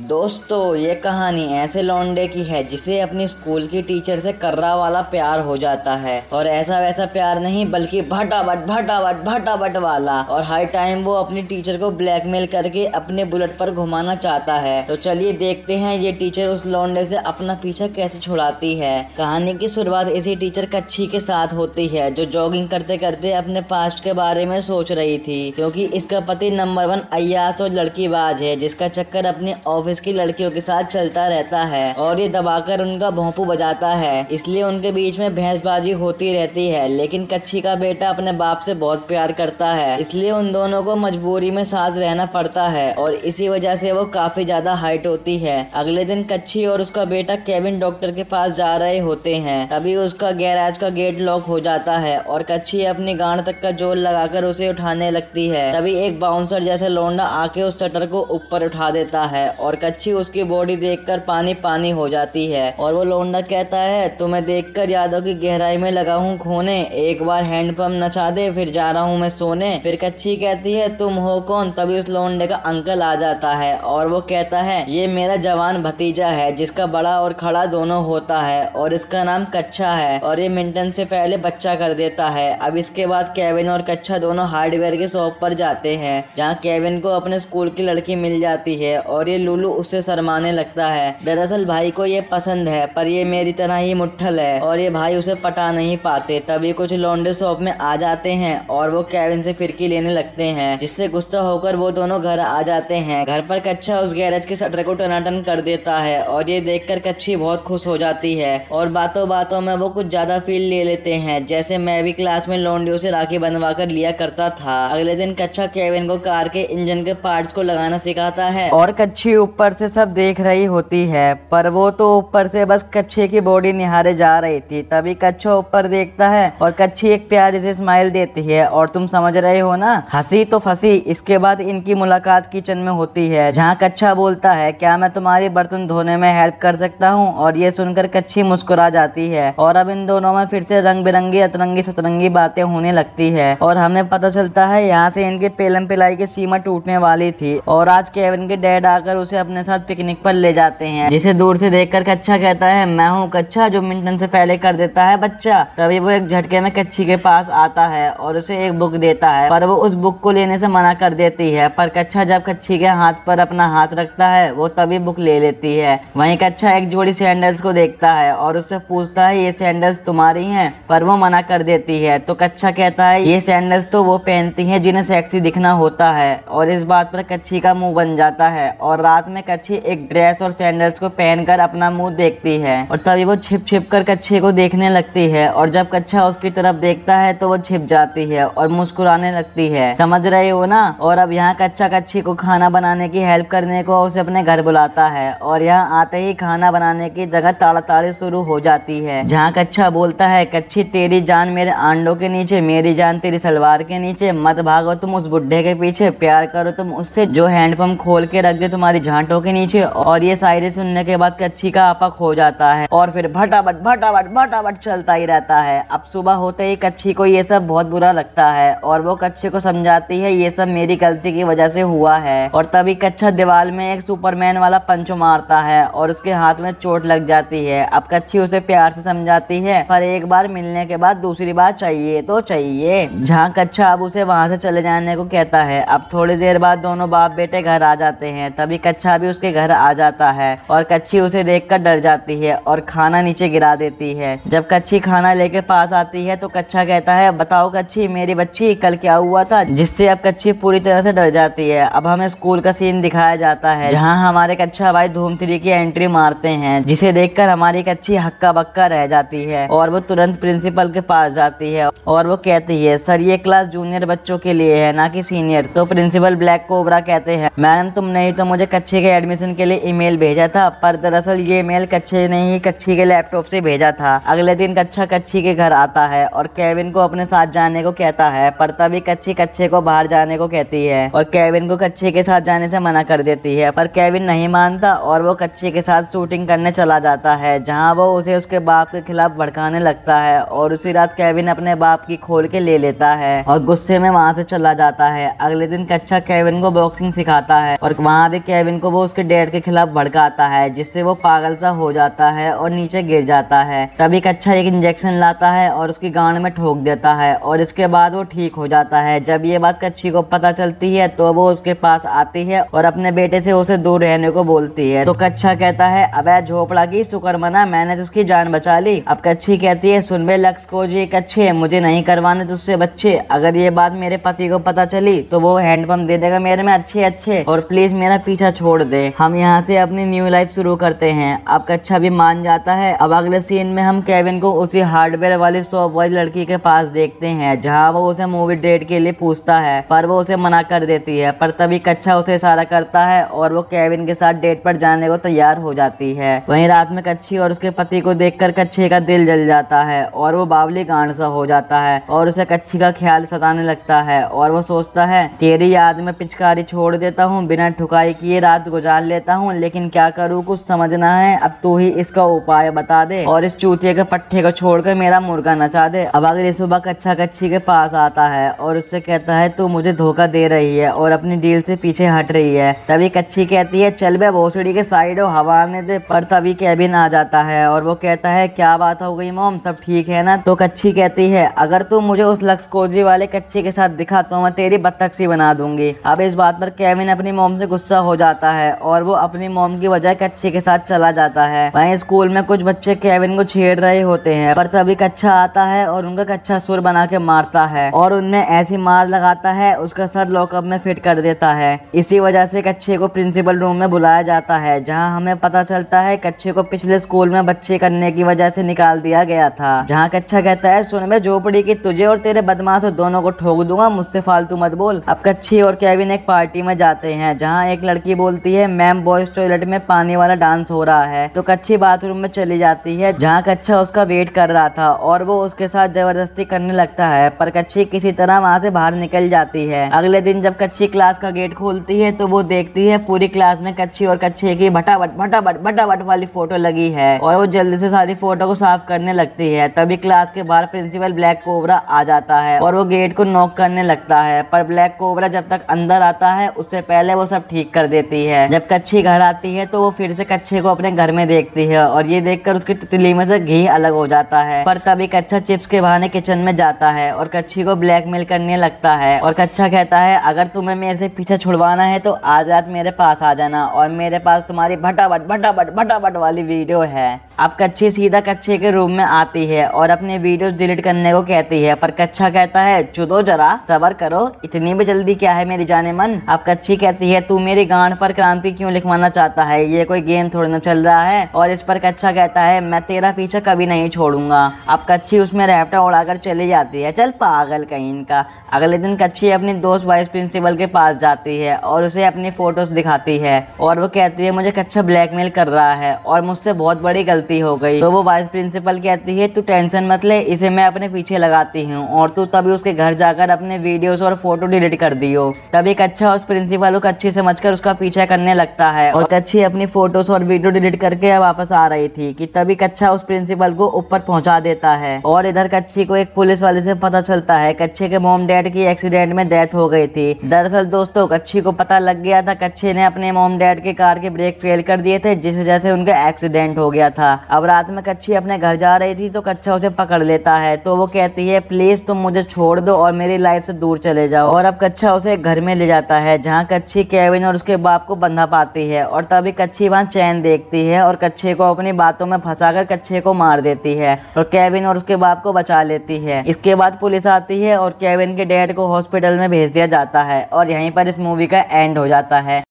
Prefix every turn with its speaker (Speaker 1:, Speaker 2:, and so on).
Speaker 1: दोस्तों ये कहानी ऐसे लौंडे की है जिसे अपनी स्कूल की टीचर से कर्रा वाला प्यार हो जाता है। और ऐसा वैसा प्यार नहीं बल्कि भटाभट वाला। और हर टाइम वो अपनी टीचर को ब्लैकमेल करके अपने बुलेट पर घुमाना चाहता है। तो चलिए देखते हैं ये टीचर उस लौंडे से अपना पीछा कैसे छुड़ाती है। कहानी की शुरुआत इसी टीचर कच्छी के साथ होती है, जो जॉगिंग करते करते अपने पास्ट के बारे में सोच रही थी, क्योंकि इसका पति नंबर 1 अय्याश और लड़कीबाज है, जिसका चक्कर अपने ऑफिस की लड़कियों के साथ चलता रहता है और ये दबाकर उनका भोंपू बजाता है। इसलिए उनके बीच में बहसबाजी होती रहती है। लेकिन कच्छी का बेटा अपने बाप से बहुत प्यार करता है, इसलिए उन दोनों को मजबूरी में साथ रहना पड़ता है और इसी वजह से वो काफी ज्यादा हाइट होती है। अगले दिन कच्छी और उसका बेटा केविन डॉक्टर के पास जा रहे होते हैं। तभी उसका गैराज का गेट लॉक हो जाता है और कच्छी अपनी गांड तक का जोर लगाकर उसे उठाने लगती है। तभी एक बाउंसर जैसे लौंडा आके उस शटर को ऊपर उठा देता है और कच्छी उसकी बॉडी देखकर पानी पानी हो जाती है। और वो लौंडा कहता है, तुम्हें देखकर यादों की गहराई में लगा हूँ खोने, एक बार हैंडपंप नचा दे फिर जा रहा हूँ मैं सोने। फिर कच्छी कहती है, तुम हो कौन? तभी उस लौंडे का अंकल आ जाता है और वो कहता है, ये मेरा जवान भतीजा है जिसका बड़ा और खड़ा दोनों होता है और इसका नाम कच्छा है और ये मिंटन से पहले बच्चा कर देता है। अब इसके बाद केविन और कच्छा दोनों हार्डवेयर की शॉप पर जाते हैं, जहाँ केविन को अपने स्कूल की लड़की मिल जाती है और ये लुलू उससे शर्माने लगता है। दरअसल भाई को ये पसंद है, पर ये मेरी तरह ही मुट्ठल है और ये भाई उसे पटा नहीं पाते। तभी कुछ लौंडे शॉप में आ जाते हैं और वो केविन से फिरकी लेने लगते हैं, जिससे गुस्सा होकर वो दोनों घर आ जाते हैं। घर पर कच्छा उस गैरेज के शटर को टनाटन कर देता है और ये देखकर कच्छी बहुत खुश हो जाती है और बातों बातों में वो कुछ ज्यादा फील ले लेते हैं, जैसे मैं भी क्लास में लौंडियों से राखी बनवा कर लिया करता था। अगले दिन कच्छा केविन को कार के इंजन के पार्ट्स को लगाना सिखाता है और कच्छी ऊपर से सब देख रही होती है, पर वो तो ऊपर से बस कच्छे की बॉडी निहारे जा रही थी। तभी कच्छा ऊपर देखता है और कच्छी एक प्यारी सी स्माइल देती है और तुम समझ रहे हो ना, हंसी तो फंसी। इसके बाद इनकी मुलाकात किचन में होती है, जहाँ कच्छा बोलता है, क्या मैं तुम्हारी बर्तन धोने में हेल्प कर सकता हूँ? और ये सुनकर कच्छी मुस्कुरा जाती है और अब इन दोनों में फिर से रंग बिरंगी अतरंगी सतरंगी बातें होने लगती है और हमें पता चलता है यहाँ से इनके पेलम पिलाई की सीमा टूटने वाली थी। और आज केविन के डैड आकर उसे अपने साथ पिकनिक पर ले जाते हैं, जिसे दूर से देखकर कच्छा कहता है, मैं हूँ कच्छा जो मिंटन से पहले कर देता है बच्चा। तभी वो एक झटके में कच्छी के पास आता है और उसे एक बुक देता है, पर वो उस बुक को लेने से मना कर देती है। पर कच्छा जब कच्छी के हाथ पर अपना हाथ रखता है, वो तभी बुक ले लेती है। वहीं कच्छा एक जोड़ी सैंडल्स को देखता है और उससे पूछता है, ये सैंडल्स तुम्हारी हैं? पर वो मना कर देती है। तो कच्छा कहता है, ये सैंडल्स तो वो पहनती हैं जिन्हें सेक्सी दिखना होता है। और इस बात पर कच्छी का मुंह बन जाता है और रात में कच्छी एक ड्रेस और सैंडल्स को पहनकर अपना मुंह देखती है और तभी वो छिप छिप कर कच्छे को देखने लगती है। और जब कच्छा उसकी तरफ देखता है तो वो छिप जाती है और मुस्कुराने लगती है, समझ रहे हो ना। और अब यहाँ कच्छा कच्छी को खाना बनाने की हेल्प करने को उसे अपने घर बुलाता है और यहाँ आते ही खाना बनाने की जगह ताड़ाताड़ी शुरू हो जाती है, जहाँ कच्छा बोलता है, कच्छी तेरी जान मेरे आंडों के नीचे, मेरी जान तेरी सलवार के नीचे, मत भागो तुम उस बुड्ढे के पीछे, प्यार करो तुम उससे जो हैंडपंप खोल के रख दे तुम्हारी झांटों के नीचे। और ये शायरी सुनने के बाद कच्छी का आपा खो जाता है और फिर भटाभट चलता ही रहता है। अब सुबह होते ही कच्छी को ये सब बहुत बुरा लगता है और वो कच्छे को समझाती है, ये सब मेरी गलती की वजह से हुआ है। और तभी कच्छा दीवार में एक सुपरमैन वाला पंच मारता है और उसके हाथ में चोट लग जाती है। अब कच्छी उसे प्यार से समझाती है, पर एक बार मिलने के बाद दूसरी बार चाहिए तो चाहिए, जहाँ कच्छा अब उसे वहां से चले जाने को कहता है। अब थोड़ी देर बाद दोनों बाप बेटे घर आ जाते हैं। तभी कच्छा भी उसके घर आ जाता है और कच्छी उसे देखकर डर जाती है और खाना नीचे गिरा देती है। जब कच्छी खाना लेके पास आती है तो कच्छा कहता है, बताओ कच्छी मेरी बच्ची, कल क्या हुआ था? जिससे अब कच्छी पूरी तरह से डर जाती है। अब हमें स्कूल का सीन दिखाया जाता है, जहाँ हमारे कच्छा भाई धूम 3 की एंट्री मारते हैं, जिसे देखकर हमारी कच्छी हक्का बक्का रह जाती है और वो तुरंत प्रिंसिपल के पास जाती है और वो कहती है, सर ये क्लास जूनियर बच्चों के लिए है, ना कि सीनियर। तो प्रिंसिपल ब्लैक कोबरा कहते हैं, मैडम तुमने ही तो मुझे कच्छे के एडमिशन के लिए ईमेल भेजा था, पर दरअसल ये मेल कच्छे ने ही कच्छी के लैपटॉप से भेजा था। अगले दिन कच्छा कच्छी के घर आता है और केविन को अपने साथ जाने को कहता है, पर तभी कच्छी कच्छे को बाहर जाने को कहती है और केविन को कच्छे के साथ जाने से मना कर देती है। पर केविन नहीं मानता और वो कच्छे के साथ शूटिंग करने चला जाता है, जहाँ वो उसे उसके बाप के खिलाफ भड़काने लगता है और उसी रात केविन अपने बाप की खोल के ले लेता है और गुस्से में वहाँ से चला जाता है। अगले दिन कच्छा केविन को बॉक्सिंग सिखाता है और वहाँ भी केविन को वो उसके डैड के खिलाफ भड़काता है, जिससे वो पागल सा हो जाता है और नीचे गिर जाता है। तभी कच्छा एक इंजेक्शन लाता है और उसकी गांड में ठोक देता है और इसके बाद वो ठीक हो जाता है। जब ये बात कच्छी को पता चलती है तो वो उसके पास आती है और अपने बेटे से उसे दूर रहने को बोलती है। तो कच्छा कहता है, अबे झोपड़ा की शुक्र मना, मैंने तो उसकी जान बचा ली। अब कच्छी कहती है, सुन बे लक्स को जी कच्छे, मुझे नहीं करवाने तुझसे बच्चे। अगर ये बात मेरे पति को पता चली तो वो हैंडपंप दे देगा मेरे में अच्छे अच्छे, और प्लीज मेरा पीछा छोड़ दे। हम यहाँ से अपनी न्यू लाइफ शुरू करते हैं। अब कच्छा भी मान जाता है। अब अगले सीन में हम केविन को उसी हार्डवेयर वाली शॉप वाली लड़की के पास देखते हैं, जहाँ वो उसे मूवी डेट के लिए पूछता है, पर वो उसे मना कर देती है। पर तभी कच्छा उसे इशारा करता है और वो केविन के साथ डेट पर जाने को तैयार हो जाती है। वहीं रात में कच्छी और उसके पति को देखकर कच्छे का दिल जल जाता है और वो बावली गांड सा हो जाता है और उसे कच्छी का ख्याल सताने लगता है और वो सोचता है, तेरी याद में पिचकारी छोड़ देता हूँ, बिना ठुकाई किए रात गुजार लेता हूँ, लेकिन क्या करूँ कुछ समझना है, अब तू ही इसका उपाय बता दे और इस चूतिए के पट्टे को छोड़कर मेरा मुर्गा नचा दे। अब अगली सुबह कच्छा कच्छी के पास आता है और उससे कहता है, तू मुझे धोखा दे रही है और अपनी डील से पीछे हट रही है। तभी कच्छी कहती है, चल बे भोसड़ी के साइड हो, हवा आने दे। पर तभी केविन आ जाता है और वो कहता है, क्या बात हो गई मॉम, सब ठीक है ना? तो कच्छी कहती है, अगर तू मुझे उस लक्स कोजी वाले कच्चे के साथ दिखा तो मैं तेरी बत्तख सी बना दूंगी। अब इस बात पर केविन अपनी मॉम से गुस्सा हो जाता है और वो अपनी मॉम की बजाय कच्चे के साथ चला जाता है। वहीं स्कूल में कुछ बच्चे केविन को छेड़ रहे होते हैं, पर तभी कच्छा आता है और उनका कच्छा सुर बना के मारता है और उनमें ऐसी मार लगाता है उसका सर लॉकअप में फिट कर देता है। इसी वजह से कच्छे को प्रिंसिपल रूम में बुलाया जाता है, जहाँ हमें पता चलता है कच्छे को पिछले स्कूल में बच्चे करने की वजह से निकाल दिया गया था। जहाँ कच्छा कहता है, सुन मैं झोपड़ी की तुझे और तेरे बदमाशों दोनों को ठोक दूंगा, मुझसे फालतू मत बोल। अब कच्छी और केविन एक पार्टी में जाते हैं, जहाँ एक लड़की बोलती है, मैम बॉयज टॉयलेट में पानी वाला डांस हो रहा है। तो कच्छी बाथरूम में चली जाती है, जहाँ कच्छा उसका वेट कर रहा था और वो उसके साथ जबरदस्ती करने लगता है, पर कच्छी किसी तरह वहाँ से बाहर निकल जाती है। अगले दिन जब कच्छी क्लास का गेट खोलती है तो वो देखती है पूरी क्लास में कच्छी और कच्छे की भटाभट वाली फोटो लगी है और वो जल्दी से सारी फोटो को साफ करने लगती है। तभी क्लास के बाहर प्रिंसिपल ब्लैक कोबरा आ जाता है और वो गेट को नॉक करने लगता है, पर ब्लैक कोबरा जब तक अंदर आता है उससे पहले वो सब ठीक कर देती है। जब कच्छी घर आती है तो वो फिर से कच्छे को अपने घर में देखती है और ये देखकर उसकी तितली में से घी अलग हो जाता है। पर तभी कच्छा चिप्स के बहाने किचन में जाता है और कच्छी को ब्लैकमेल करने लगता है और कच्छा कहता है, अगर तुम्हें मेरे से पीछा छुड़वाना है तो आज रात मेरे पास आ जाना और मेरे पास तुम्हारी भटाभट वाली वीडियो है। अब कच्छी सीधा कच्छे के रूम में आती है और अपने वीडियोस डिलीट करने को कहती है, पर कच्छा कहता है, चुदो जरा सबर करो, इतनी भी जल्दी क्या है मेरी जाने मन। अब कच्छी कहती है, तू मेरी गांड पर क्रांति क्यों लिखवाना चाहता है, ये कोई गेम थोड़ी ना चल रहा है। और इस पर कच्छा कहता है, मैं तेरा पीछा कभी नहीं छोड़ूंगा। अब कच्छी उसमें रैप्टा उड़ाकर चली जाती है, चल पागल कहीं इनका। अगले दिन कच्छी अपनी दोस्त वाइस प्रिंसिपल के पास जाती है और उसे अपनी फोटोज दिखाती है और वो कहती है, मुझे कच्छा ब्लैकमेल कर रहा है और मुझसे बहुत बड़ी गलती हो गई। तो वो वाइस प्रिंसिपल कहती है, तू टेंशन मत ले, इसे मैं अपने पीछे लगाती हूँ और तू तभी उसके घर जाकर अपने वीडियोस और फोटो डिलीट कर दियो। तभी कच्छा उस प्रिंसिपल को कच्छी समझकर उसका पीछा करने लगता है और कच्छी अपनी फोटोज और वीडियो डिलीट करके वापस आ रही थी कि तभी कच्छा उस प्रिंसिपल को ऊपर पहुंचा देता है। और इधर कच्छी को एक पुलिस वाले से पता चलता है कच्छे के मॉम डैड की एक्सीडेंट में डेथ हो गई थी। दरअसल दोस्तों कच्छी को पता लग गया था कच्छे ने अपने मॉम डैड के कार के ब्रेक फेल कर दिए थे, जिस वजह से उनका एक्सीडेंट हो गया था। अब रात में कच्छी अपने घर जा रही थी तो कच्छा उसे पकड़ लेता है, तो वो कहती है, प्लीज तुम मुझे छोड़ दो और मेरी लाइफ से दूर चले जाओ। और अब कच्छा उसे घर में ले जाता है, जहाँ कच्छी केविन और उसके बाप को बंधा पाती है और तभी कच्छी वहाँ चैन देखती है और कच्छे को अपनी बातों में फंसाकर कच्छे को मार देती है और केविन और उसके बाप को बचा लेती है। इसके बाद पुलिस आती है और केविन के डैड को हॉस्पिटल में भेज दिया जाता है और यहीं पर इस मूवी का एंड हो जाता है।